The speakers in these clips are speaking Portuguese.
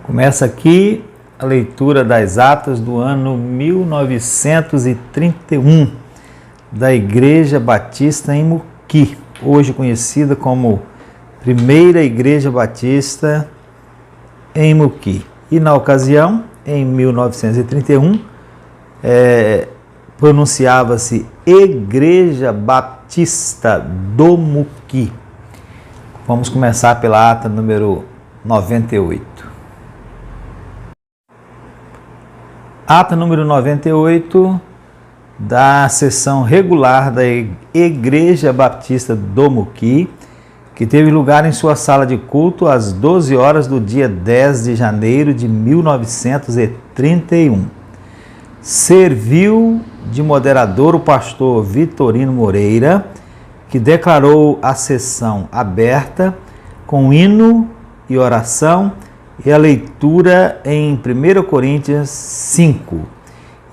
Começa aqui a leitura das atas do ano 1931 da Igreja Batista em Muqui, hoje conhecida como Primeira Igreja Batista em Muqui. E na ocasião, em 1931, pronunciava-se Igreja Batista do Muqui. Vamos começar pela ata número 98. Ata número 98 da sessão regular da Igreja Batista do Muqui, que teve lugar em sua sala de culto às 12 horas do dia 10 de janeiro de 1931. Serviu de moderador o pastor Vitorino Moreira, que declarou a sessão aberta com hino e oração e a leitura em 1 Coríntios 5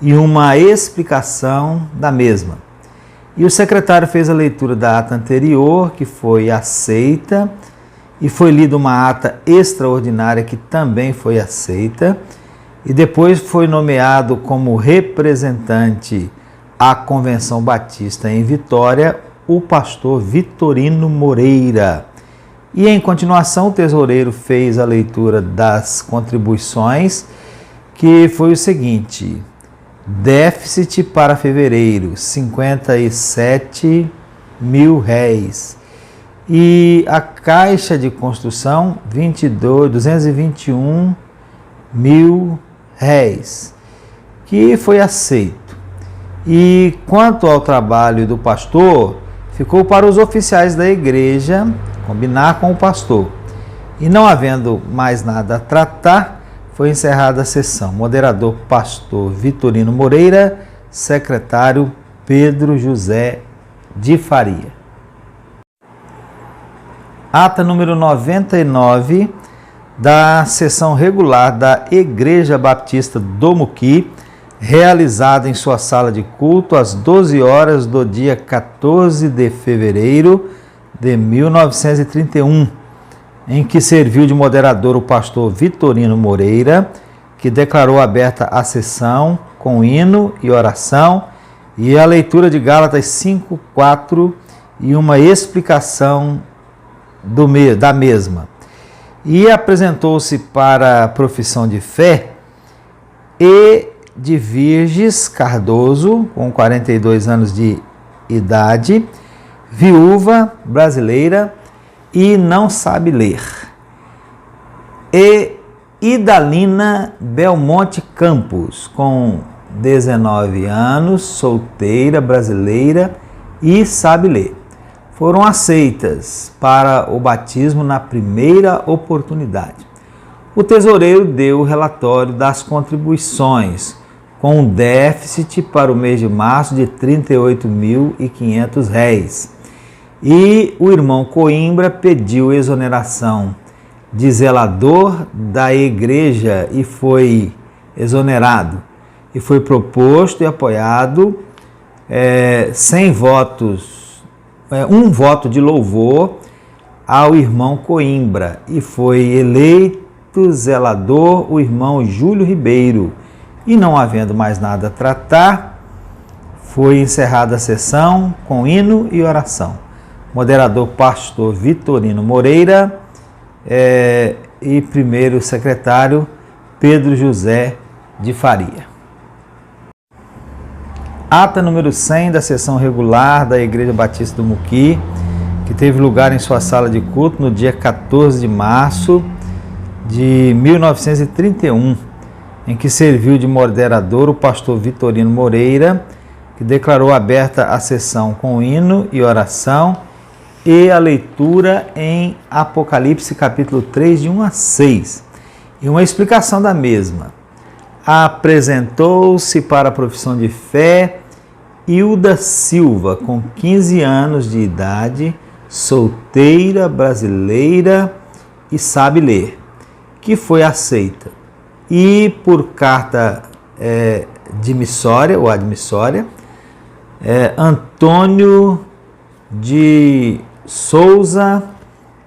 e uma explicação da mesma. E o secretário fez a leitura da ata anterior, que foi aceita, e foi lida uma ata extraordinária que também foi aceita, e depois foi nomeado como representante à Convenção Batista em Vitória o pastor Vitorino Moreira. E em continuação o tesoureiro fez a leitura das contribuições, que foi o seguinte: déficit para fevereiro, R$57 mil. E a caixa de construção, R$221 mil, que foi aceito. E quanto ao trabalho do pastor, ficou para os oficiais da igreja combinar com o pastor. E não havendo mais nada a tratar, foi encerrada a sessão. Moderador, pastor Vitorino Moreira. Secretário, Pedro José de Faria. Ata número 99 da sessão regular da Igreja Batista do Muqui, realizada em sua sala de culto às 12 horas do dia 14 de fevereiro de 1931, em que serviu de moderador o pastor Vitorino Moreira, que declarou aberta a sessão com hino e oração e a leitura de Gálatas 5:4 e uma explicação da mesma. E apresentou-se para a profissão de fé e de Virges Cardoso, com 42 anos de idade, viúva, brasileira e não sabe ler. E Idalina Belmonte Campos, com 19 anos, solteira, brasileira e sabe ler. Foram aceitas para o batismo na primeira oportunidade. O tesoureiro deu o relatório das contribuições, com um déficit para o mês de março de R$38.500. E o irmão Coimbra pediu exoneração de zelador da igreja e foi exonerado. E foi proposto e apoiado 100 votos, um voto de louvor ao irmão Coimbra. E foi eleito zelador o irmão Júlio Ribeiro. E não havendo mais nada a tratar, foi encerrada a sessão com hino e oração. Moderador, pastor Vitorino Moreira, e primeiro secretário, Pedro José de Faria. Ata número 100 da sessão regular da Igreja Batista do Muqui, que teve lugar em sua sala de culto no dia 14 de março de 1931, em que serviu de moderador o pastor Vitorino Moreira, que declarou aberta a sessão com hino e oração e a leitura em Apocalipse capítulo 3, de 1 a 6, e uma explicação da mesma. Apresentou-se para a profissão de fé Hilda Silva, com 15 anos de idade, solteira, brasileira e sabe ler, que foi aceita. E por carta de missória, ou admissória, Antônio de Souza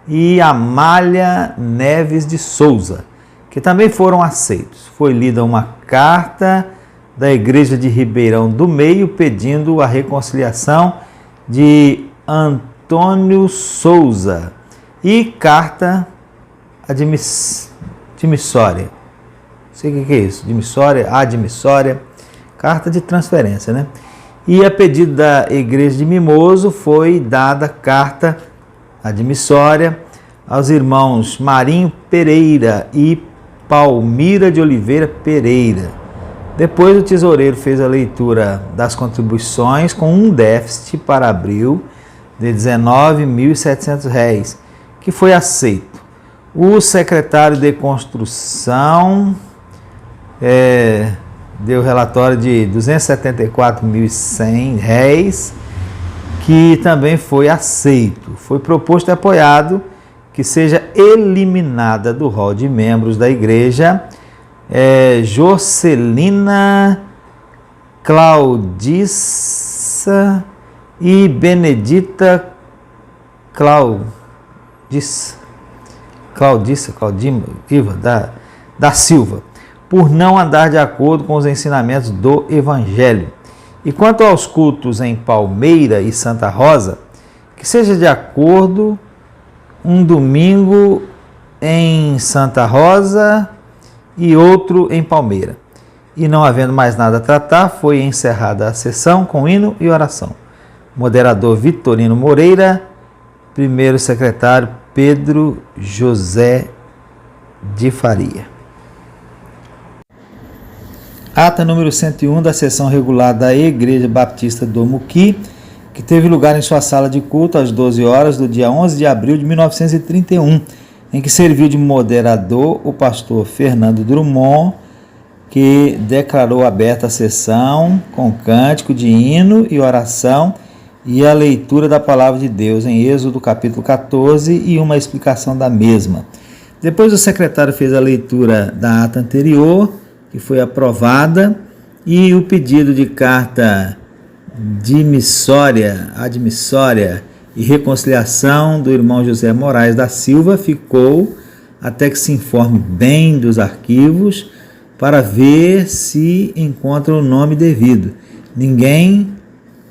e Amália Neves de Souza, que também foram aceitos. Foi lida uma carta da Igreja de Ribeirão do Meio pedindo a reconciliação de Antônio Souza e carta admissória. Não sei o que é isso, admissória, carta de transferência, né? E a pedido da Igreja de Mimoso foi dada carta admissória aos irmãos Marinho Pereira e Palmira de Oliveira Pereira. Depois o tesoureiro fez a leitura das contribuições com um déficit para abril de R$ 19.700, que foi aceito. O secretário de Construção deu relatório de R$ 274.100, que também foi aceito. Foi proposto e apoiado que seja eliminada do rol de membros da igreja Jocelina Claudissa e Benedita Claudima da Silva, por não andar de acordo com os ensinamentos do Evangelho. E quanto aos cultos em Palmeira e Santa Rosa, que seja de acordo um domingo em Santa Rosa e outro em Palmeira. E não havendo mais nada a tratar, foi encerrada a sessão com hino e oração. Moderador Vitorino Moreira, primeiro secretário Pedro José de Faria. Ata número 101 da sessão regular da Igreja Batista do Muqui, que teve lugar em sua sala de culto às 12 horas do dia 11 de abril de 1931, em que serviu de moderador o pastor Fernando Drummond, que declarou aberta a sessão com cântico de hino e oração e a leitura da palavra de Deus em Êxodo capítulo 14 e uma explicação da mesma. Depois o secretário fez a leitura da ata anterior, que foi aprovada, e o pedido de carta admissória e reconciliação do irmão José Moraes da Silva ficou até que se informe bem dos arquivos para ver se encontra o nome devido. Ninguém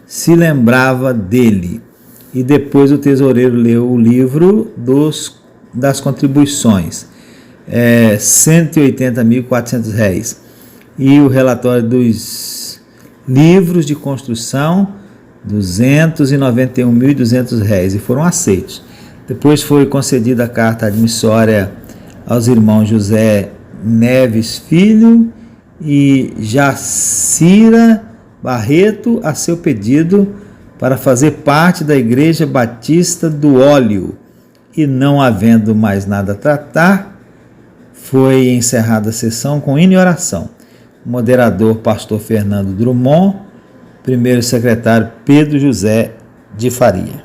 se lembrava dele. E depois o tesoureiro leu o livro das contribuições, R$ 180.400, e o relatório dos livros de construção, R$ 291.200, e foram aceitos. Depois foi concedida a carta admissória aos irmãos José Neves Filho e Jacira Barreto a seu pedido para fazer parte da Igreja Batista do Óleo, e não havendo mais nada a tratar, foi encerrada a sessão com hino e oração. Moderador pastor Fernando Drummond, primeiro secretário Pedro José de Faria.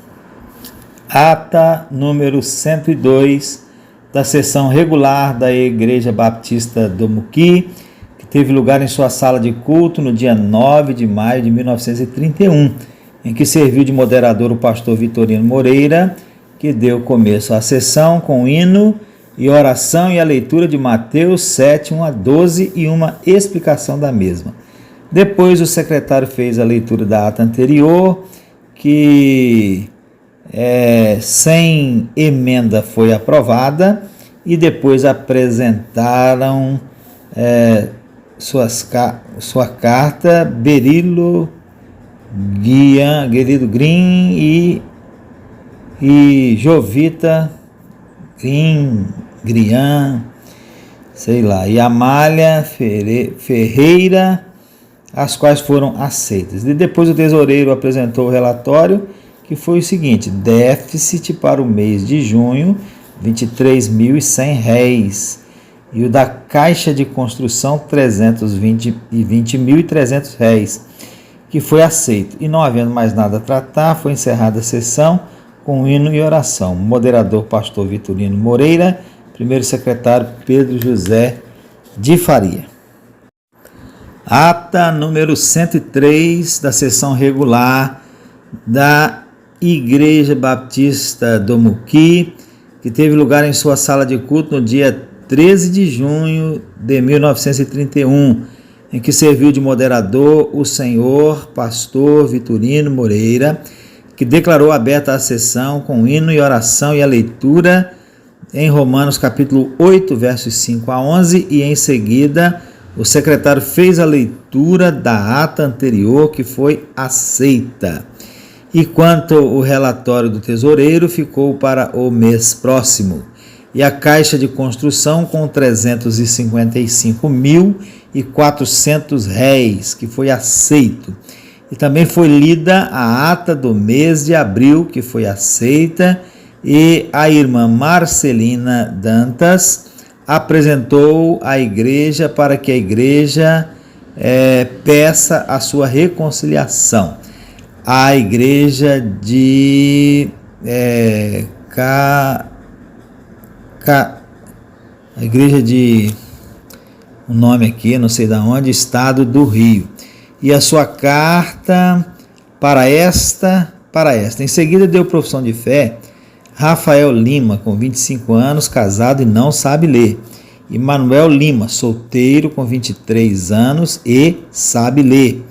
Ata número 102 da sessão regular da Igreja Batista do Muqui, que teve lugar em sua sala de culto no dia 9 de maio de 1931, em que serviu de moderador o pastor Vitorino Moreira, que deu começo à sessão com hino e oração e a leitura de Mateus 7, 1 a 12 e uma explicação da mesma. Depois o secretário fez a leitura da ata anterior, que sem emenda foi aprovada, e depois apresentaram sua carta Berilo Green e Jovita Grian, e Amália Ferreira, as quais foram aceitas. E depois o tesoureiro apresentou o relatório, que foi o seguinte: déficit para o mês de junho, R$ 23.100, e o da Caixa de Construção, R$ 320.300, que foi aceito. E não havendo mais nada a tratar, foi encerrada a sessão com hino e oração. Moderador pastor Vitorino Moreira, primeiro secretário Pedro José de Faria. Ata número 103 da sessão regular da Igreja Batista do Muqui, que teve lugar em sua sala de culto no dia 13 de junho de 1931, em que serviu de moderador o senhor pastor Vitorino Moreira, que declarou aberta a sessão com hino e oração e a leitura em Romanos capítulo 8, versos 5 a 11, e em seguida o secretário fez a leitura da ata anterior, que foi aceita. E quanto ao relatório do tesoureiro, ficou para o mês próximo. E a Caixa de Construção com 355.400 réis, que foi aceito. E também foi lida a ata do mês de abril, que foi aceita, e a irmã Marcelina Dantas apresentou à igreja para que a igreja peça a sua reconciliação. A igreja de o nome aqui, não sei de onde, Estado do Rio. E a sua carta para esta. Em seguida deu profissão de fé Rafael Lima, com 25 anos, casado e não sabe ler. E Manuel Lima, solteiro, com 23 anos e sabe ler.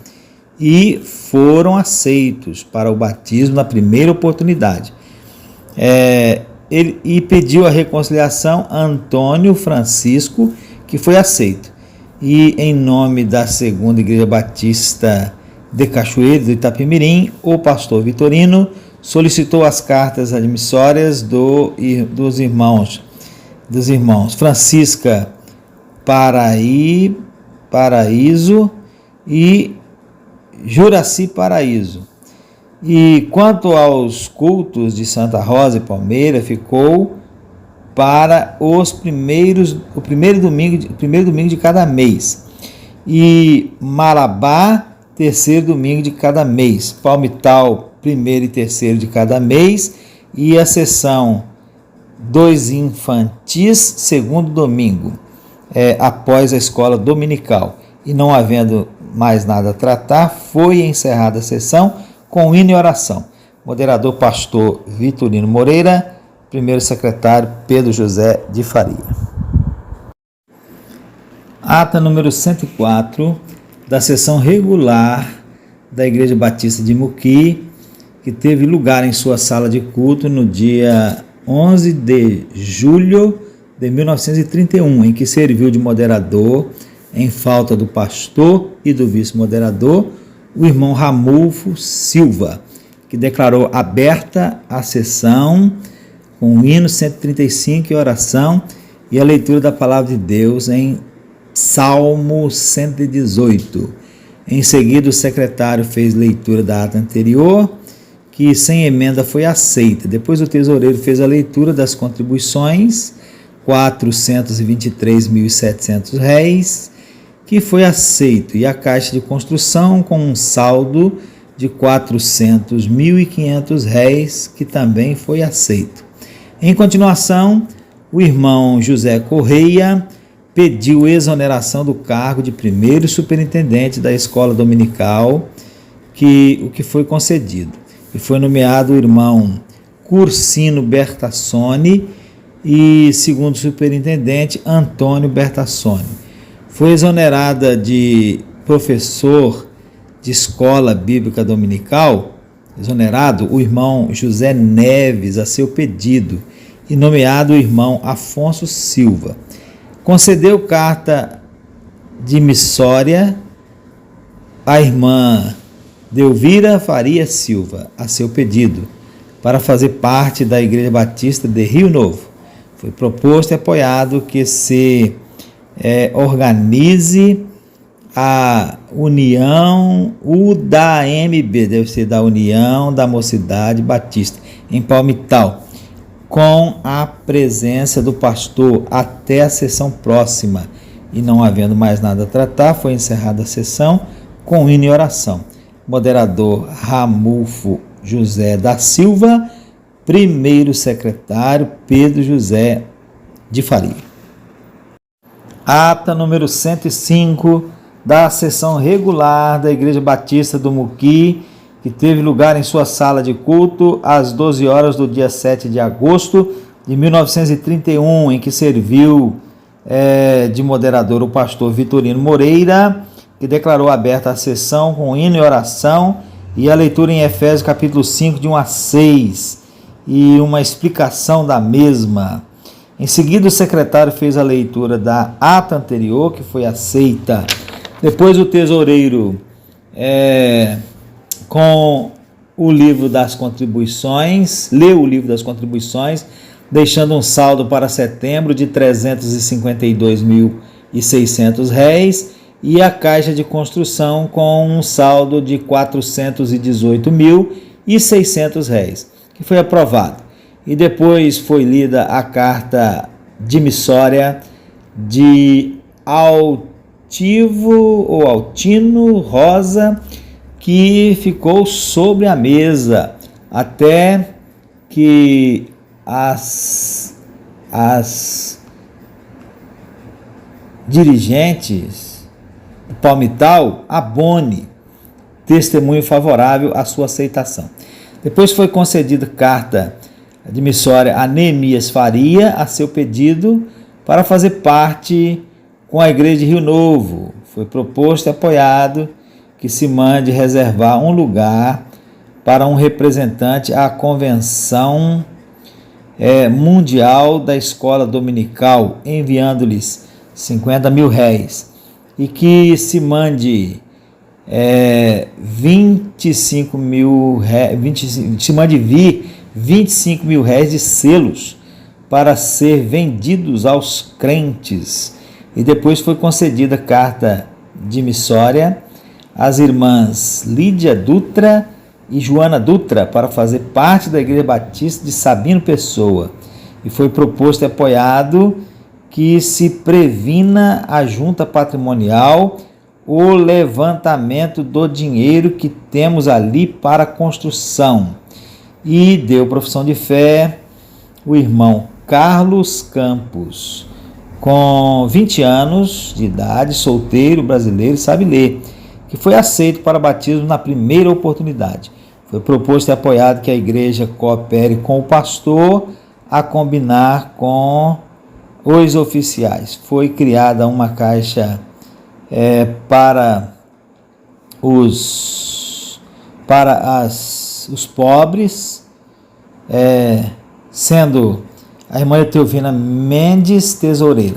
E foram aceitos para o batismo na primeira oportunidade. Ele pediu a reconciliação a Antônio Francisco, que foi aceito. E em nome da Segunda Igreja Batista de Cachoeiro do Itapemirim, o pastor Vitorino solicitou as cartas admissórias dos irmãos Francisca Paraíso e Juraci Paraíso. E quanto aos cultos de Santa Rosa e Palmeira, ficou para o primeiro domingo de cada mês. E Marabá, terceiro domingo de cada mês. Palmital, primeiro e terceiro de cada mês, e a sessão dos infantis, segundo domingo, após a escola dominical. E não havendo mais nada a tratar, foi encerrada a sessão com hino e oração. Moderador pastor Vitorino Moreira, primeiro secretário Pedro José de Faria. Ata número 104 da sessão regular da Igreja Batista de Muqui, que teve lugar em sua sala de culto no dia 11 de julho de 1931, em que serviu de moderador, em falta do pastor e do vice-moderador, o irmão Ramulfo Silva, que declarou aberta a sessão com o hino 135 e oração e a leitura da palavra de Deus em Salmo 118. Em seguida, o secretário fez leitura da ata anterior, que sem emenda foi aceita. Depois o tesoureiro fez a leitura das contribuições, 423.700 réis, que foi aceito, e a Caixa de Construção com um saldo de 400.500 réis, que também foi aceito. Em continuação, o irmão José Correia pediu exoneração do cargo de primeiro superintendente da escola dominical, o que foi concedido. E foi nomeado o irmão Cursino Bertassoni e segundo superintendente Antônio Bertassoni. Foi exonerada de professor de escola bíblica dominical, exonerado o irmão José Neves a seu pedido e nomeado o irmão Afonso Silva. Concedeu carta de missória à irmã Delvira Faria Silva, a seu pedido, para fazer parte da Igreja Batista de Rio Novo. Foi proposto e apoiado que se organize a União UDAMB, deve ser da União da Mocidade Batista, em Palmital, com a presença do pastor até a sessão próxima. E não havendo mais nada a tratar, foi encerrada a sessão com hino e oração. Moderador Ramulfo José da Silva, primeiro secretário Pedro José de Faria. Ata número 105 da sessão regular da Igreja Batista do Muqui, que teve lugar em sua sala de culto às 12 horas do dia 7 de agosto de 1931, em que serviu de moderador o pastor Vitorino Moreira, que declarou aberta a sessão com hino e oração e a leitura em Efésios capítulo 5, de 1 a 6, e uma explicação da mesma. Em seguida, o secretário fez a leitura da ata anterior, que foi aceita. Depois, o tesoureiro, com o livro das contribuições, leu o livro das contribuições, deixando um saldo para setembro de R$ 352.600 e a Caixa de Construção com um saldo de R$ 418.600, que foi aprovado. E depois foi lida a carta dimissória de Altino Rosa, que ficou sobre a mesa até que as dirigentes do Palmital abone testemunho favorável à sua aceitação. Depois foi concedida carta admissória a Neemias Faria a seu pedido para fazer parte com a Igreja de Rio Novo. Foi proposto e apoiado que se mande reservar um lugar para um representante à Convenção Mundial da Escola Dominical, enviando-lhes R$50 mil, e que se mande R$25 mil de selos para ser vendidos aos crentes. E depois foi concedida carta dimissória às irmãs Lídia Dutra e Joana Dutra para fazer parte da Igreja Batista de Sabino Pessoa. E foi proposto e apoiado que se previna a junta patrimonial, o levantamento do dinheiro que temos ali para a construção. E deu profissão de fé o irmão Carlos Campos, com 20 anos de idade, solteiro, brasileiro, sabe ler, que foi aceito para batismo na primeira oportunidade. Foi proposto e apoiado que a igreja coopere com o pastor a combinar com os oficiais. Foi criada uma caixa para os pobres, sendo a irmã Etelvina Mendes tesoureira.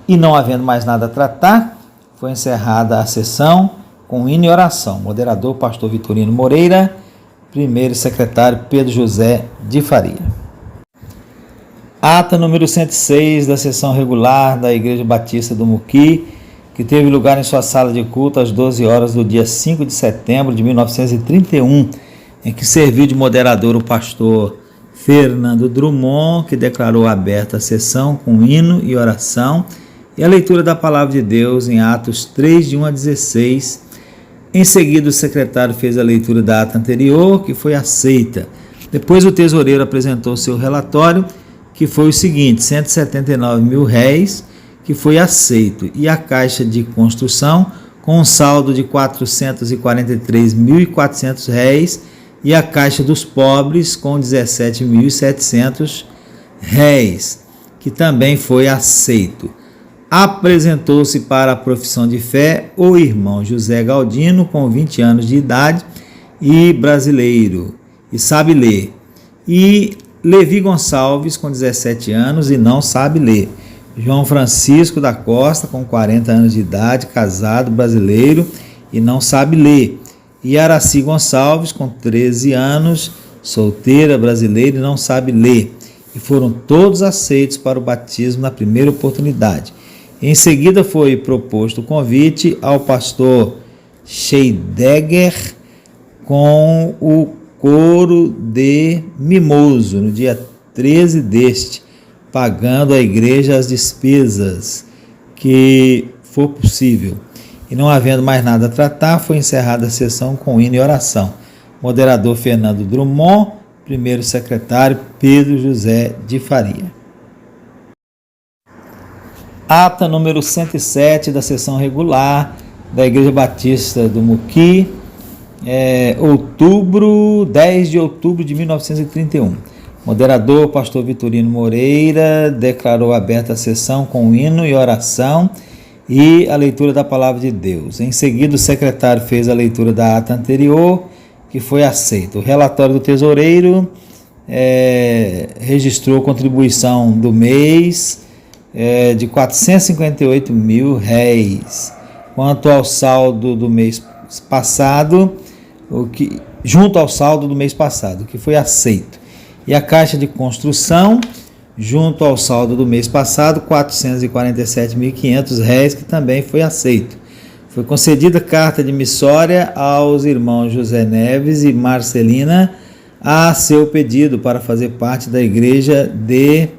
E não havendo mais nada a tratar, foi encerrada a sessão com hino e oração. Moderador, pastor Vitorino Moreira. Primeiro secretário, Pedro José de Faria. Ata número 106 da sessão regular da Igreja Batista do Muqui, que teve lugar em sua sala de culto às 12 horas do dia 5 de setembro de 1931, em que serviu de moderador o pastor Fernando Drummond, que declarou aberta a sessão com hino e oração e a leitura da Palavra de Deus em Atos 3, de 1 a 16. Em seguida, o secretário fez a leitura da ata anterior, que foi aceita. Depois, o tesoureiro apresentou seu relatório, que foi o seguinte: R$179 mil, que foi aceito, e a Caixa de Construção, com um saldo de R$443.400, e a Caixa dos Pobres, com R$17.700, que também foi aceito. Apresentou-se para a profissão de fé o irmão José Galdino, com 20 anos de idade, e brasileiro, e sabe ler, e Levi Gonçalves, com 17 anos e não sabe ler. João Francisco da Costa, com 40 anos de idade, casado, brasileiro e não sabe ler. E Araci Gonçalves, com 13 anos, solteira, brasileira e não sabe ler. E foram todos aceitos para o batismo na primeira oportunidade. Em seguida foi proposto o convite ao pastor Scheidegger com o coro de Mimoso, no dia 13 deste, pagando à igreja as despesas que for possível. E não havendo mais nada a tratar, foi encerrada a sessão com hino e oração. Moderador Fernando Drummond, primeiro secretário Pedro José de Faria. Ata número 107 da sessão regular da Igreja Batista do Muqui, 10 de outubro de 1931. Moderador, pastor Vitorino Moreira, declarou aberta a sessão com hino e oração e a leitura da palavra de Deus. Em seguida, o secretário fez a leitura da ata anterior, que foi aceita. O relatório do tesoureiro registrou contribuição do mês de R$458 mil. Quanto ao saldo do mês passado, junto ao saldo do mês passado, que foi aceito. E a Caixa de Construção, junto ao saldo do mês passado, R$447.500, que também foi aceito. Foi concedida carta de missória aos irmãos José Neves e Marcelina a seu pedido para fazer parte da igreja de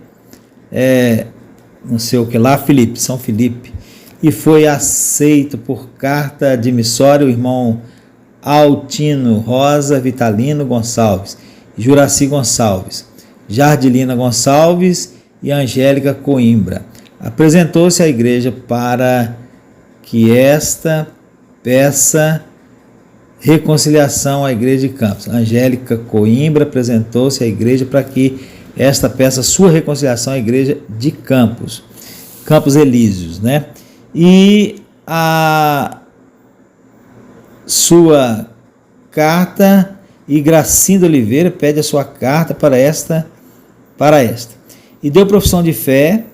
São Felipe. E foi aceito por carta de missória o irmão Altino Rosa Vitalino Gonçalves, Juraci Gonçalves, Jardilina Gonçalves e Angélica Coimbra. Apresentou-se à igreja para que esta peça reconciliação à igreja de Campos. Angélica Coimbra apresentou-se à igreja para que esta peça sua reconciliação à igreja de Campos Elíseos, né? E a sua carta, e Gracinda Oliveira pede a sua carta para esta. E deu profissão de fé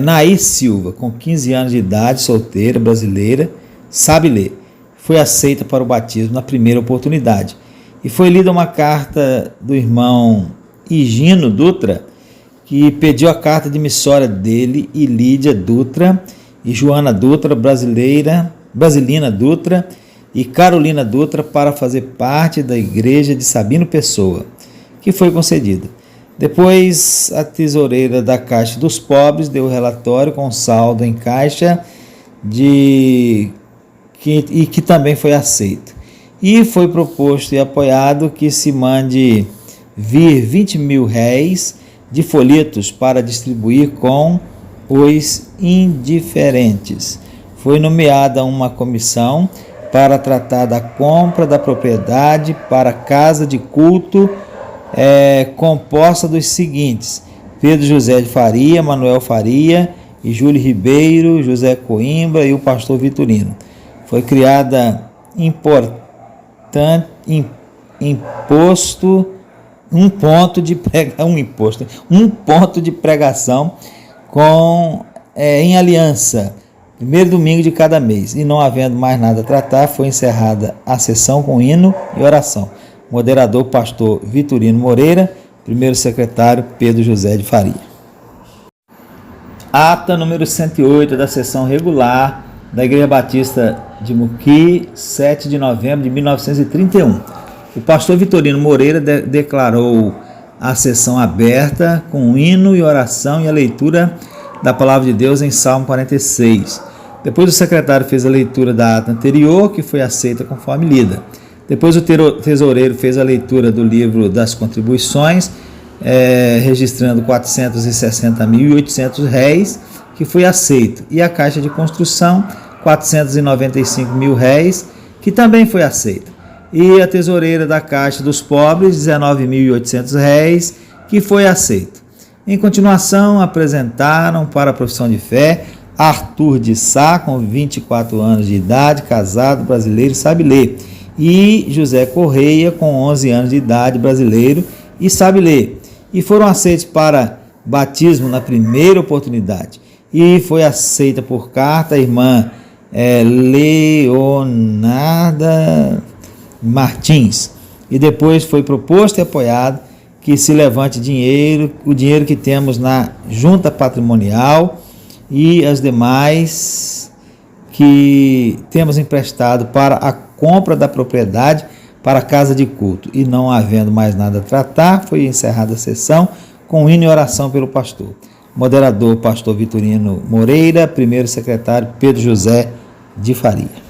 Nair Silva, com 15 anos de idade, solteira, brasileira, sabe ler. Foi aceita para o batismo na primeira oportunidade. E foi lida uma carta do irmão Higino Dutra, que pediu a carta de missória dele e Lídia Dutra, e Joana Dutra, Brasilina Dutra, e Carolina Dutra para fazer parte da igreja de Sabino Pessoa, que foi concedida. Depois, a tesoureira da Caixa dos Pobres deu o relatório com saldo em caixa que também foi aceito. E foi proposto e apoiado que se mande vir R$20 mil de folhetos para distribuir com os indiferentes. Foi nomeada uma comissão para tratar da compra da propriedade para casa de culto, composta dos seguintes: Pedro José de Faria, Manuel Faria e Júlio Ribeiro, José Coimbra e o pastor Vitorino. Foi criada um ponto de pregação em aliança, primeiro domingo de cada mês, e não havendo mais nada a tratar, foi encerrada a sessão com hino e oração. Moderador, pastor Vitorino Moreira. Primeiro secretário, Pedro José de Faria. Ata número 108 da sessão regular da Igreja Batista de Muqui, 7 de novembro de 1931. O pastor Vitorino Moreira declarou a sessão aberta com hino e oração e a leitura da palavra de Deus em Salmo 46. Depois o secretário fez a leitura da ata anterior, que foi aceita conforme lida. Depois o tesoureiro fez a leitura do livro das contribuições, registrando R$460.800, que foi aceito. E a Caixa de Construção, R$495 mil, que também foi aceita. E a tesoureira da Caixa dos Pobres, R$19.800, que foi aceito. Em continuação, apresentaram para a profissão de fé Arthur de Sá, com 24 anos de idade, casado, brasileiro, sabe ler, e José Correia, com 11 anos de idade, brasileiro e sabe ler, e foram aceitos para batismo na primeira oportunidade. E foi aceita por carta a irmã Leonarda Martins. E depois foi proposto e apoiado que se levante o dinheiro que temos na junta patrimonial e as demais que temos emprestado para a compra da propriedade para a casa de culto. E não havendo mais nada a tratar, foi encerrada a sessão com hino e oração pelo pastor. Moderador, pastor Vitorino Moreira. Primeiro secretário, Pedro José de Faria.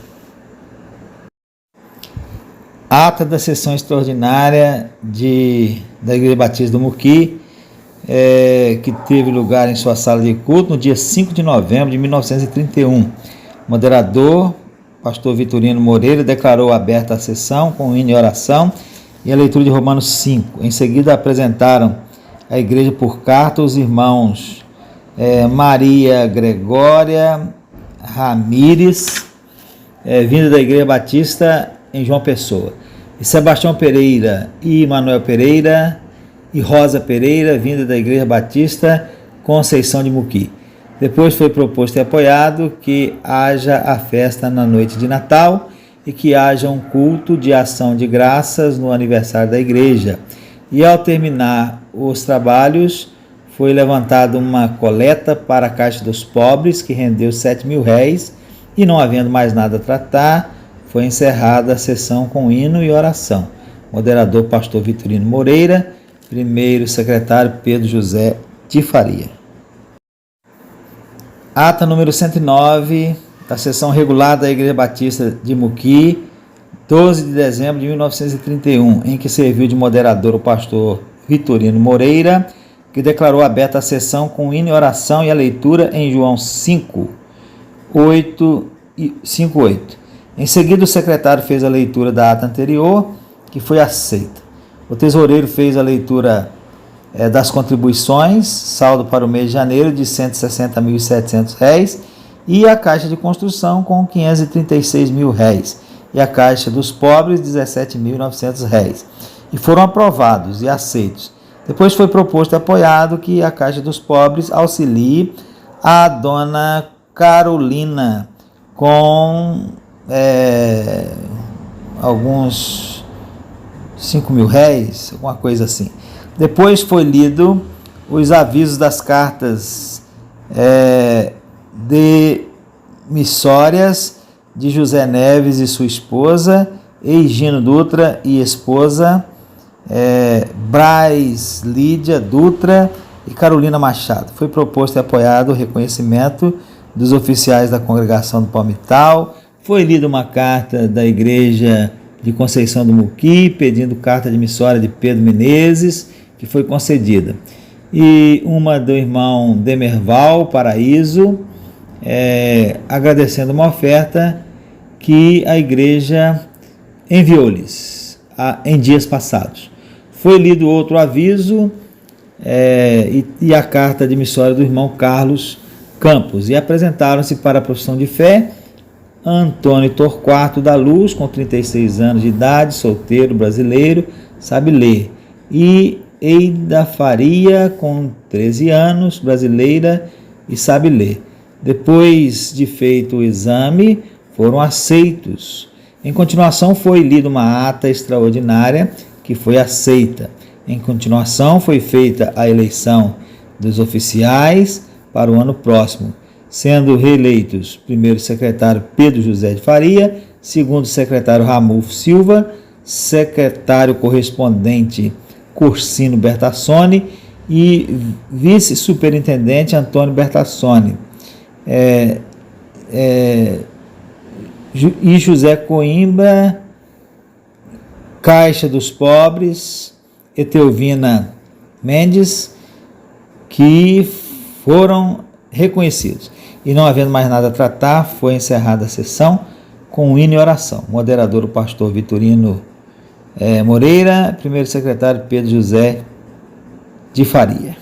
Ata da sessão extraordinária da Igreja Batista do Muqui, que teve lugar em sua sala de culto no dia 5 de novembro de 1931. Moderador, pastor Vitorino Moreira, declarou aberta a sessão com hino e oração e a leitura de Romanos 5. Em seguida apresentaram à igreja por carta os irmãos Maria Gregória Ramires, vinda da Igreja Batista em João Pessoa, e Sebastião Pereira e Manuel Pereira e Rosa Pereira, vinda da Igreja Batista Conceição de Muqui. Depois foi proposto e apoiado que haja a festa na noite de Natal e que haja um culto de ação de graças no aniversário da igreja. E ao terminar os trabalhos, foi levantada uma coleta para a Caixa dos Pobres, que rendeu 7 mil réis, e não havendo mais nada a tratar, foi encerrada a sessão com hino e oração. Moderador, pastor Vitorino Moreira. Primeiro secretário, Pedro José de Faria. Ata número 109, da sessão regular da Igreja Batista de Muqui, 12 de dezembro de 1931, em que serviu de moderador o pastor Vitorino Moreira, que declarou aberta a sessão com hino e oração e a leitura em João 5:8. Em seguida, o secretário fez a leitura da ata anterior, que foi aceita. O tesoureiro fez a leitura das contribuições, saldo para o mês de janeiro de R$ 160.700, e a Caixa de Construção com R$ 536.000, e a Caixa dos Pobres R$ 17.900, e foram aprovados e aceitos. Depois foi proposto e apoiado que a Caixa dos Pobres auxilie a dona Carolina com alguns 5 mil réis, alguma coisa assim. Depois foi lido os avisos das cartas demissórias de José Neves e sua esposa, Egino Dutra e esposa, Braz Lídia Dutra e Carolina Machado. Foi proposto e apoiado o reconhecimento dos oficiais da congregação do Palmital. Foi lida uma carta da igreja de Conceição do Muqui, pedindo carta demissória de Pedro Menezes, que foi concedida. E uma do irmão Demerval Paraíso, agradecendo uma oferta que a igreja enviou-lhes em dias passados. Foi lido outro aviso e a carta demissória do irmão Carlos Campos, e apresentaram-se para a profissão de fé Antônio Torquato da Luz, com 36 anos de idade, solteiro, brasileiro, sabe ler, e Eida Faria, com 13 anos, brasileira e sabe ler. Depois de feito o exame, foram aceitos. Em continuação, foi lida uma ata extraordinária que foi aceita. Em continuação, foi feita a eleição dos oficiais para o ano próximo, sendo reeleitos primeiro secretário Pedro José de Faria, segundo secretário Ramulfo Silva, secretário correspondente Cursino Bertassoni e vice-superintendente Antônio Bertassoni, e José Coimbra, Caixa dos Pobres, Etelvina Mendes, que foram reconhecidos. E não havendo mais nada a tratar, foi encerrada a sessão com hino e oração. Moderador, o pastor Vitorino Moreira. Primeiro secretário, Pedro José de Faria.